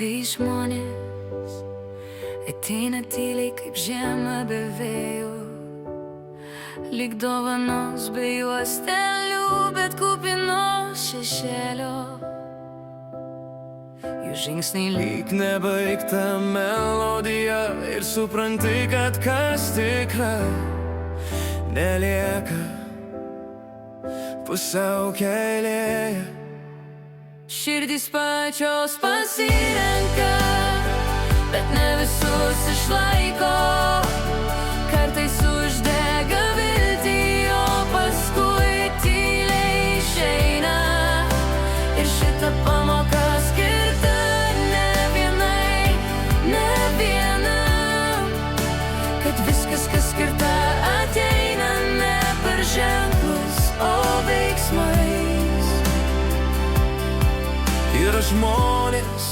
Kai žmonės ateina tyliai kaip žiema be vėjo, lyg dovanos be juostelių, bet kupinos šešėlio. Jų žingsniai lyg nebaigta melodija ir supranti, kad kas tikra nelieka pusiaukelėje. Širdys pačios pasirenka, bet ne visus išlaiko. Kartais uždega viltį, o paskui tyliai išeina. Ir šita pamoka skirta ne vienai, ne vienam. Kad viskas, kas skirta, ateina ne per ženklus, o veiksmais. Yra žmonės,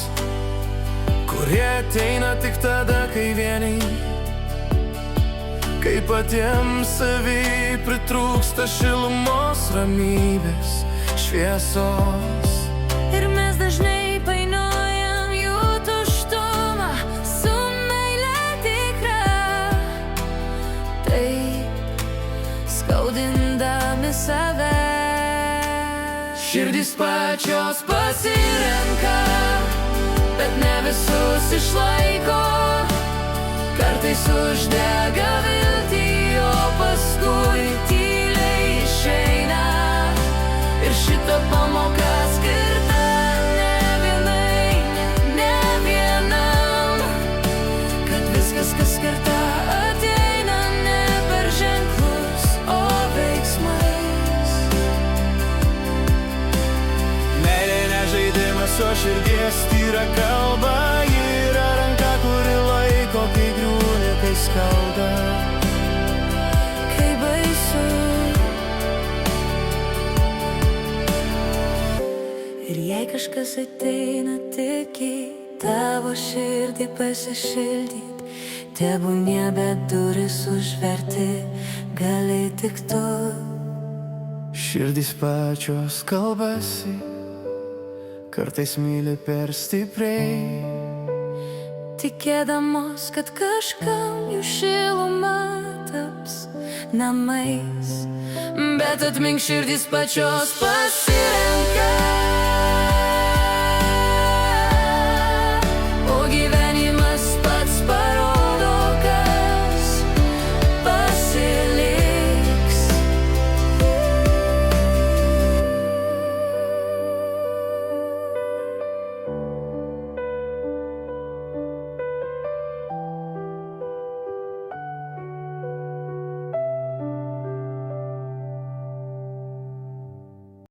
kurie ateina tik tada, kai vieni, kai patiems savy pritrūksta šilumos, ramybės, šviesos. Ir mes dažnai painiojam jų tuštumą su meile tikra, taip skaudindami save. Širdys pačios pasirenka, bet ne visus išlaiko. Kartais uždega viltį, o paskui tyliai išeina. Ir šita pamoka skirta ne vienai, ne vienam. Kad viskas, kas skirta, ateina ne per ženklus, o veiksmais. Meilė ne žaidimas, o širdies tyra kalba. Ji yra ranka, kuri laiko, kai griūni, kai skauda, kai baisu. Ir jei kažkas ateina tik į tavo širdį pasišildyt, tebūnie, bet duris užverti gali tik tu. širdys pačios kalbasi, kartais myli per stipriai, tikėdamos, kad kažkam jų šiluma taps namais. Bet atmink, širdys pačios pasirenka,